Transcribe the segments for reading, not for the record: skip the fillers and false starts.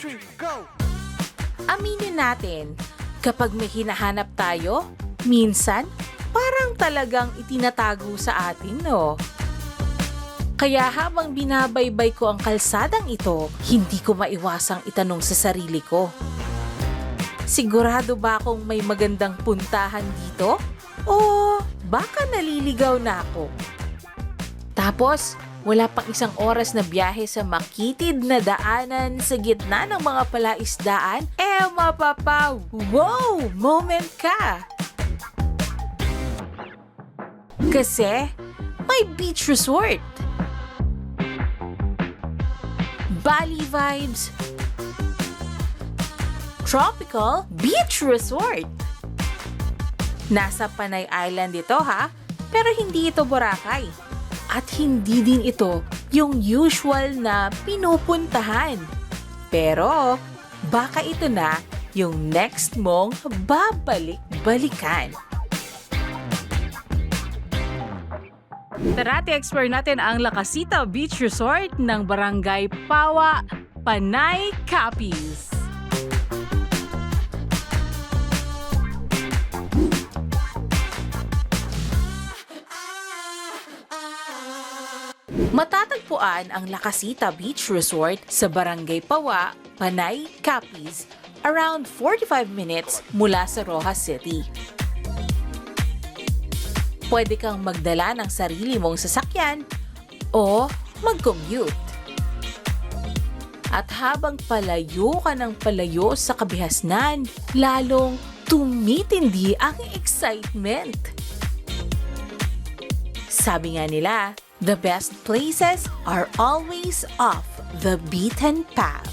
3, go! Aminin natin, kapag may hinahanap tayo, minsan parang talagang itinatago sa atin, no? Kaya habang binabaybay ko ang kalsadang ito, hindi ko maiwasang itanong sa sarili ko. Sigurado ba akong may magandang puntahan dito? O baka naliligaw na ako? Tapos, wala pang isang oras na biyahe sa makitid na daanan sa gitna ng mga palaisdaan, mapapa, wow, moment ka! Kasi, may beach resort. Bali vibes. Tropical beach resort. Nasa Panay Island ito ha, pero hindi ito Boracay. At hindi din ito yung usual na pinupuntahan. Pero baka ito na yung next mong babalik-balikan. Tara, explore natin ang La Casita Beach Resort ng Barangay Pawa, Panay, Capiz. Matatagpuan ang La Casita Beach Resort sa Barangay Pawa, Panay, Capiz, around 45 minutes mula sa Rojas City. Pwede kang magdala ng sarili mong sasakyan o mag-commute. At habang palayo ka ng palayo sa kabihasnan, lalong tumitindi ang excitement. Sabi nga nila, the best places are always off the beaten path.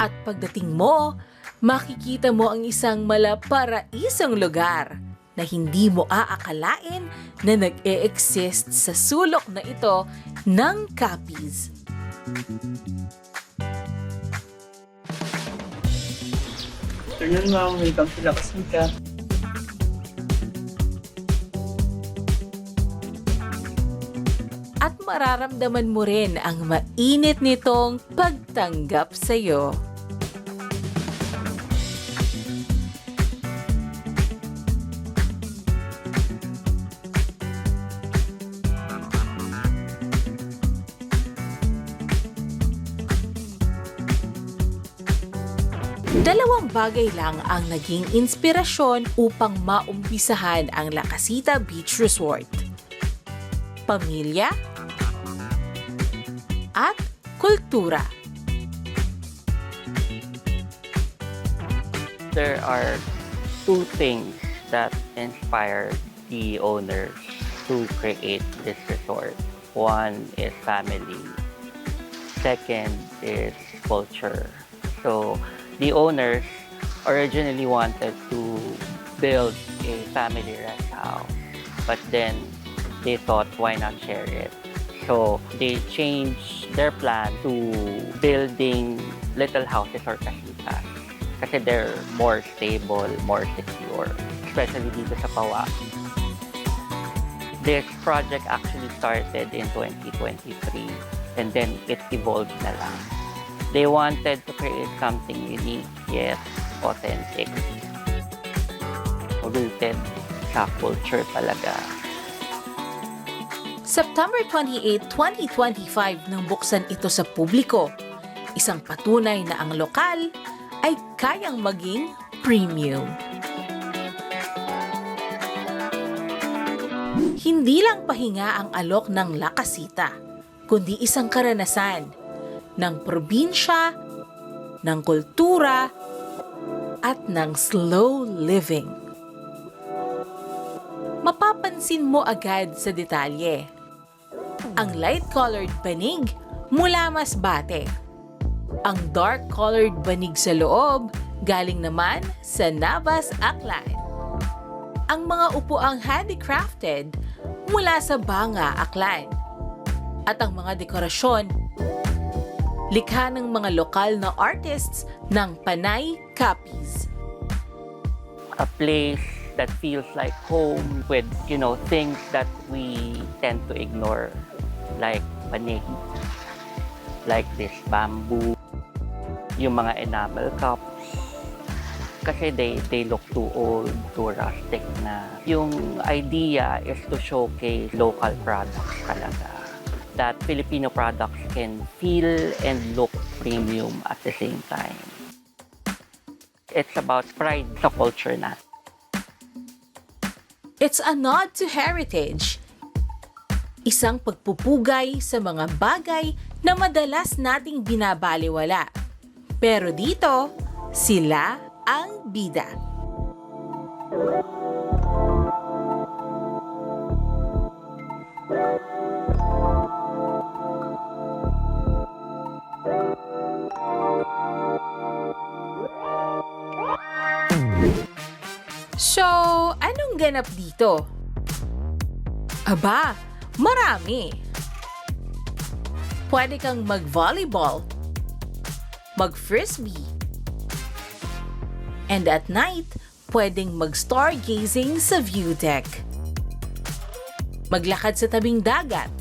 At pagdating mo, makikita mo ang isang malaparaisang lugar na hindi mo aakalain na nag-e-exist sa sulok na ito ng Capiz. Afternoon, ma'am. Welcome to La Casita. At mararamdaman mo rin ang mainit nitong pagtanggap sa'yo. Dalawang bagay lang ang naging inspirasyon upang maumpisahan ang La Casita Beach Resort. Pamilya at kultura. There are two things that inspired the owners to create this resort. One is family. Second is culture. So, the owners originally wanted to build a family rest house, but then they thought, why not share it? So they changed their plan to building little houses or casitas kasi they're more stable, more secure, especially dito sa Pawa. This project actually started in 2023 and then it evolved na lang. They wanted to create something unique yet authentic. Rooted sa culture talaga. September 28, 2025 nang buksan ito sa publiko. Isang patunay na ang lokal ay kayang maging premium. Hindi lang pahinga ang alok ng La Casita, kundi isang karanasan ng probinsya, ng kultura, at ng slow living. Mapapansin mo agad sa detalye. Ang light-colored banig mula Masbate. Ang dark-colored banig sa loob galing naman sa Navas, Aklan. Ang mga upuang handicrafted mula sa Banga, Aklan. At ang mga dekorasyon likha ng mga lokal na artists ng Panay, Capiz. A place that feels like home with, things that we tend to ignore, like panig, like this bamboo, yung mga enamel cups. Kasi they look too old, too rustic na. Yung idea is to showcase local products talaga. That Filipino products can feel and look premium at the same time. It's about pride sa culture natin. It's a nod to heritage. Isang pagpupugay sa mga bagay na madalas nating binabaliwala. Pero dito, sila ang bida. So, anong ganap dito? Aba, marami. Pwede kang mag-volleyball, mag-frisbee, and at night, pwedeng mag-stargazing sa view deck. Maglakad sa tabing dagat.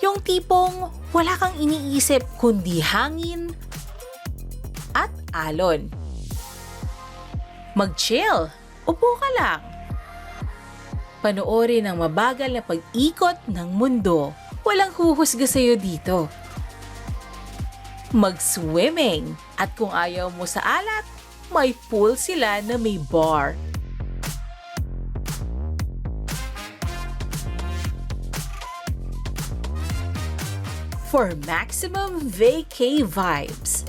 Yung tipong wala kang iniisip kundi hangin at alon. Mag-chill, upo ka lang. Panoorin ang mabagal na pag-ikot ng mundo. Walang huhusga sa'yo dito. Mag-swimming, at kung ayaw mo sa alat, may pool sila na may bar. For maximum vacay vibes.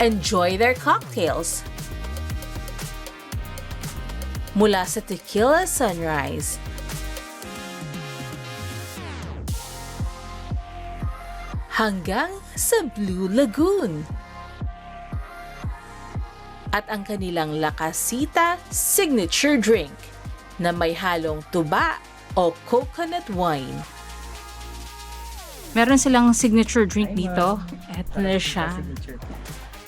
Enjoy their cocktails. Mula sa Tequila Sunrise, hanggang sa Blue Lagoon. At ang kanilang La Casita signature drink na may halong tuba o coconut wine. Meron silang signature drink dito. Ito na siya.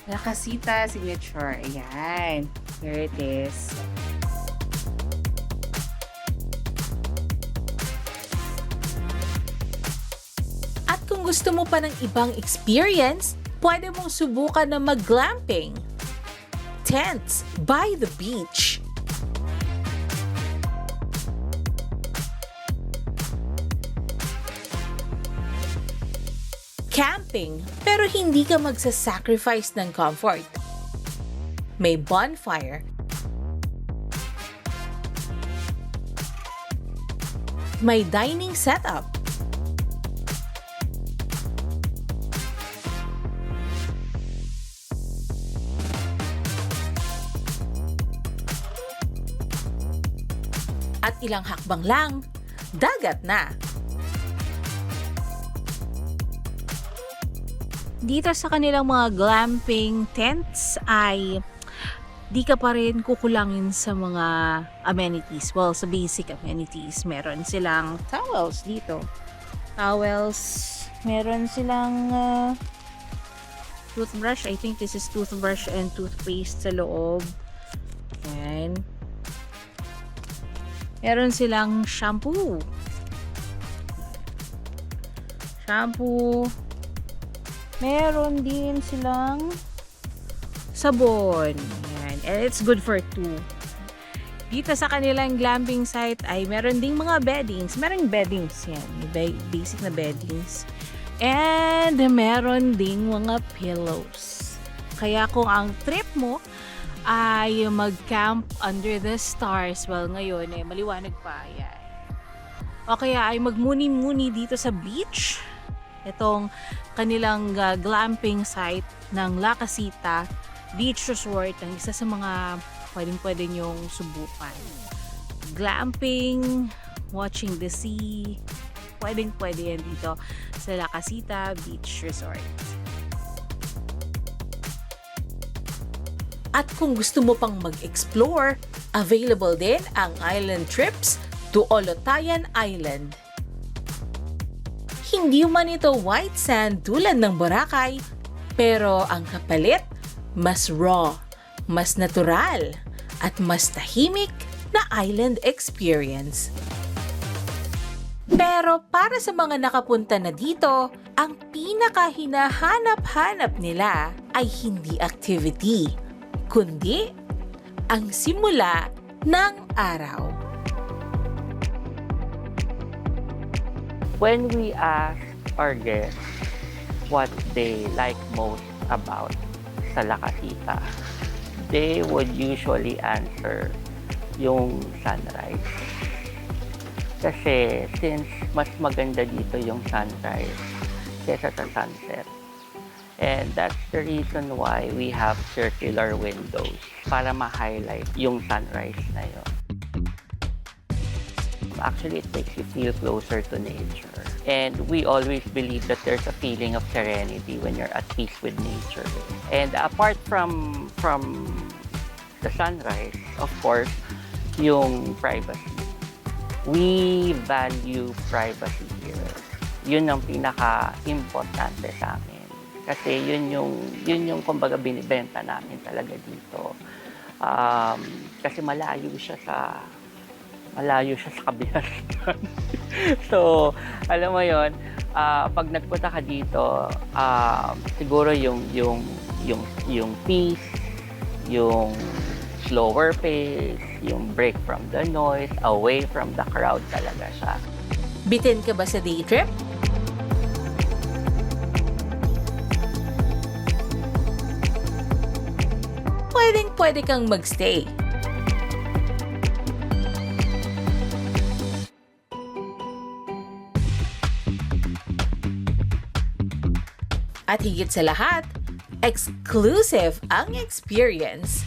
La Casita Signature. Ayan. There it is. At kung gusto mo pa ng ibang experience, pwede mong subukan na mag-glamping. Tents by the beach. Camping, pero hindi ka magsasacrifice ng comfort. May bonfire. May dining setup. At ilang hakbang lang, dagat na. Dito sa kanilang mga glamping tents ay di ka pa rin kukulangin sa mga amenities. Well, sa basic amenities. Meron silang towels dito. Towels. Meron silang toothbrush. I think this is toothbrush and toothpaste sa loob. Ayan. Meron silang shampoo. Meron din silang sabon. Ayan. And it's good for two. Dito sa kanilang glamping site ay meron ding mga beddings. Meron beddings yan. Basic na beddings. And meron ding mga pillows. Kaya kung ang trip mo ay mag-camp under the stars, well, ngayon maliwanag pa. Ayan. O kaya ay magmuni-muni dito sa beach. Itong kanilang glamping site ng La Casita Beach Resort, ang isa sa mga pwedeng-pwede nyong subukan. Glamping, watching the sea, pwedeng-pwede yan dito sa La Casita Beach Resort. At kung gusto mo pang mag-explore, available din ang island trips to Olotayan Island. Hindi man ito white sand tulad ng Boracay, pero ang kapalit, mas raw, mas natural, at mas tahimik na island experience. Pero para sa mga nakapunta na dito, ang pinakahinahanap-hanap nila ay hindi activity, kundi ang simula ng araw. When we ask our guests what they like most about sa La Casita, they would usually answer yung sunrise. Kasi since mas maganda dito yung sunrise kesa sa sunset. And that's the reason why we have circular windows para ma-highlight yung sunrise na yun. Actually, it makes you feel closer to nature. And we always believe that there's a feeling of serenity when you're at peace with nature. And apart from the sunrise, of course, yung privacy. We value privacy here. Yun ang pinaka-importante sa amin. Kasi yun yung kumbaga binibenta namin talaga dito. Kasi malayo siya sa kabilang. So, alam mo yon, pag nagpunta ka dito, siguro yung peace, yung slower pace, yung break from the noise, away from the crowd talaga siya. Bitin ka ba sa day trip? Pwede kang magstay. At higit sa lahat, exclusive ang experience.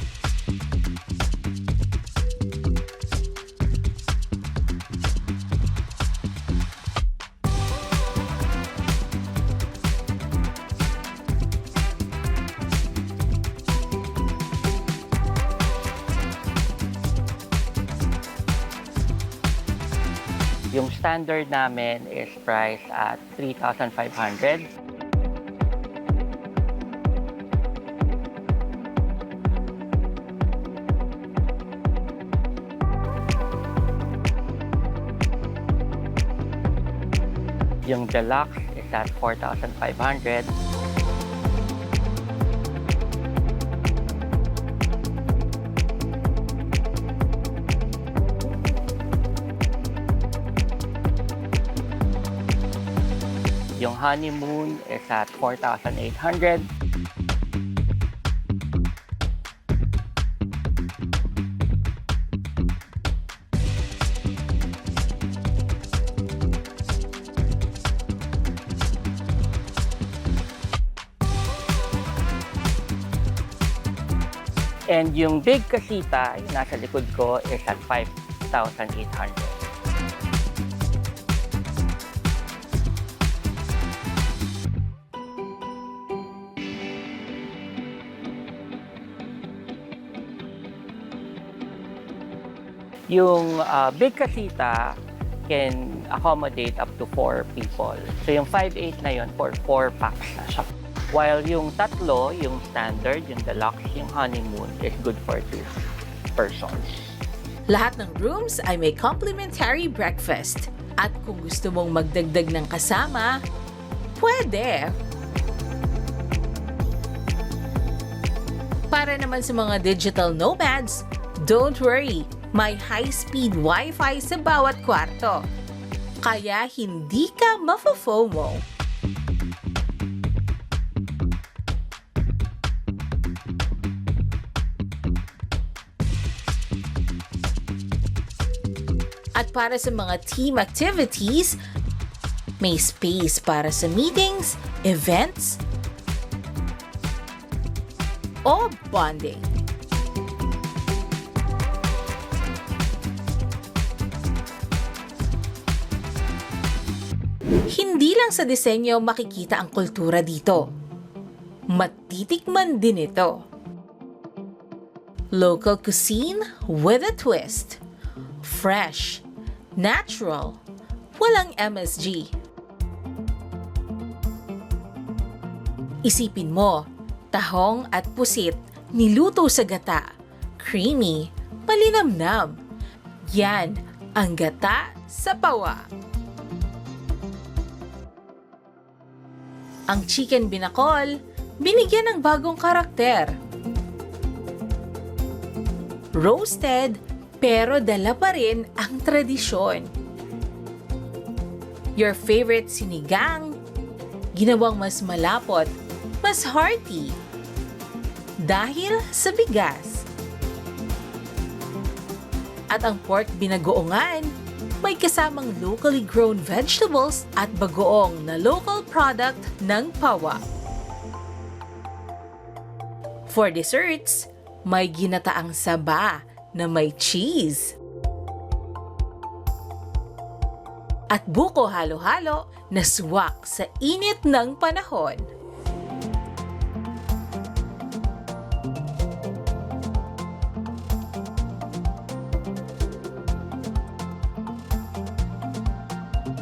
Yung standard namin is priced at 3,500. Yung deluxe is at 4,500. Yung honeymoon is at 4,800. And yung big casita, yung nasa likod ko, is at 5,800. Yung big casita can accommodate up to 4 people. So yung 5,800 na yun, for 4 packs na siya. While yung tatlo, yung standard, yung deluxe, yung honeymoon, is good for 2 persons. Lahat ng rooms ay may complimentary breakfast. At kung gusto mong magdagdag ng kasama, pwede. Para naman sa mga digital nomads, don't worry, may high-speed Wi-Fi sa bawat kwarto. Kaya hindi ka mafo-FOMO. At para sa mga team activities, may space para sa meetings, events, o bonding. Hindi lang sa disenyo makikita ang kultura dito. Matitikman din ito. Local cuisine with a twist. Fresh, natural, walang MSG. Isipin mo, tahong at pusit niluto sa gata. Creamy, malinamnam. Yan ang gata sa pawa. Ang chicken binakol, binigyan ng bagong karakter. Roasted, pero dala pa rin ang tradisyon. Your favorite sinigang, ginawang mas malapot, mas hearty. Dahil sa bigas. At ang pork binagoongan, may kasamang locally grown vegetables at bagoong na local product ng pawa. For desserts, may ginataang saba na may cheese. At buko halo-halo na swak sa init ng panahon.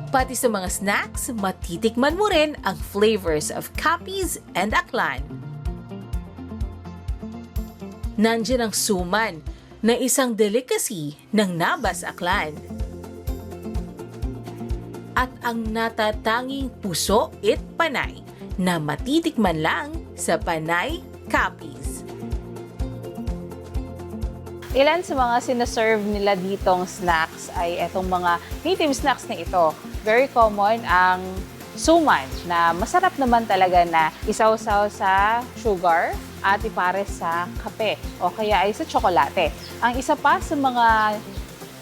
Pati sa mga snacks, matitikman mo rin ang flavors of Capiz and Aklan. Nandiyan ang suman na isang delicacy ng Nabas Aklan. At ang natatanging puso it panay na matitikman lang sa Panay Capiz. Ilan sa mga sinaserve nila ditong snacks ay etong mga native snacks na ito. Very common ang suman na masarap naman talaga na isawsaw sa sugar at ipares sa kape o kaya ay sa tsokolate. Ang isa pa sa mga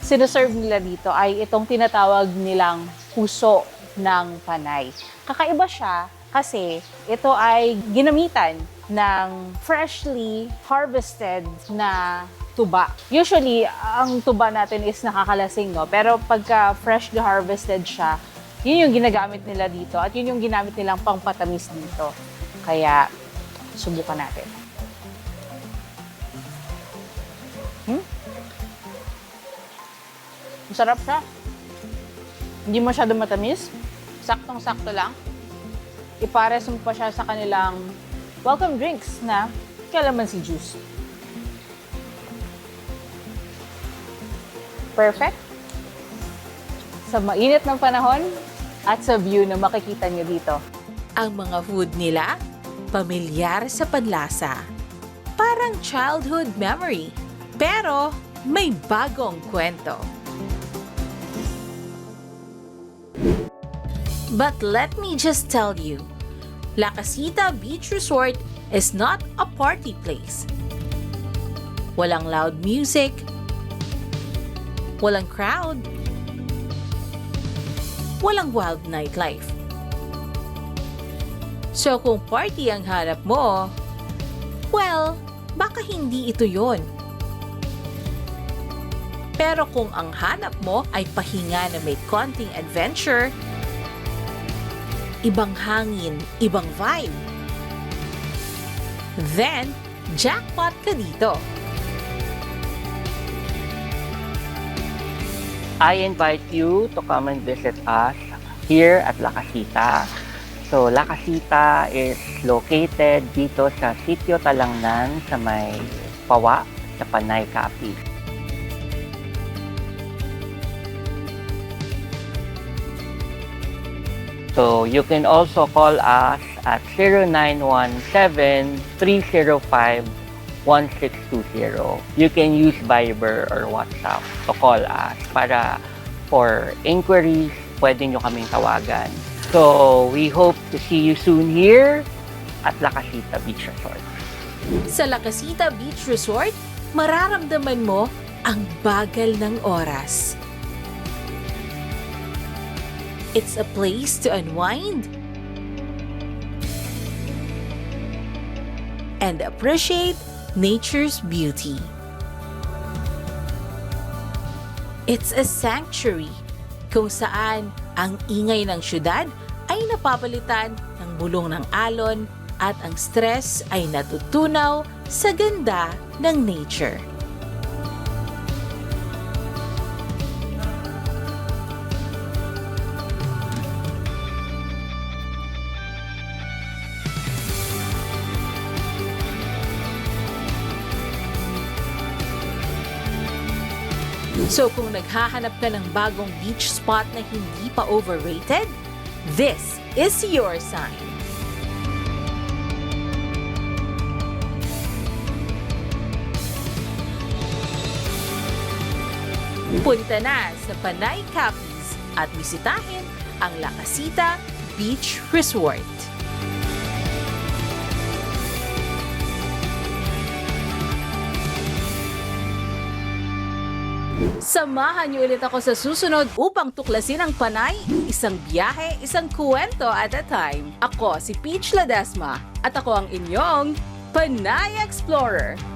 sinaserve nila dito ay itong tinatawag nilang puso ng panay. Kakaiba siya kasi ito ay ginamitan ng freshly harvested na tuba. Usually, ang tuba natin is nakakalasing, no? Pero pagka freshly harvested siya, yun yung ginagamit nila dito at yun yung ginamit nilang pangpatamis dito. Kaya, subukan natin. Masarap siya. Hindi masyado matamis. Saktong-sakto lang. Ipares mo pa siya sa kanilang welcome drinks na calamansi juice. Perfect. Sa mainit ng panahon at sa view na makikita nyo dito. Ang mga food nila, pamilyar sa panlasa. Parang childhood memory, pero may bagong kwento. But let me just tell you, La Casita Beach Resort is not a party place. Walang loud music, walang crowd, walang wild nightlife. So kung party ang hanap mo, well, baka hindi ito yon. Pero kung ang hanap mo ay pahinga na may konting adventure, ibang hangin, ibang vibe, then jackpot ka dito. I invite you to come and visit us here at La Casita. So, La Casita is located dito sa Sitio Talangnan sa may Pawa, sa Panay Capiz. So, you can also call us at 0917-305-1620. You can use Viber or WhatsApp to call us para for inquiries, pwede nyo kaming tawagan. So, we hope to see you soon here at La Casita Beach Resort. Sa La Casita Beach Resort, mararamdaman mo ang bagal ng oras. It's a place to unwind and appreciate nature's beauty. It's a sanctuary kung saan ang ingay ng syudad ay napapalitan ng bulong ng alon at ang stress ay natutunaw sa ganda ng nature. So kung naghahanap ka ng bagong beach spot na hindi pa overrated, this is your sign. Punta na sa Panay Capiz at bisitahin ang La Casita Beach Resort. Samahan niyo ulit ako sa susunod upang tuklasin ang Panay, isang biyahe, isang kwento at a time. Ako si Peach Ledesma at ako ang inyong Panay Explorer.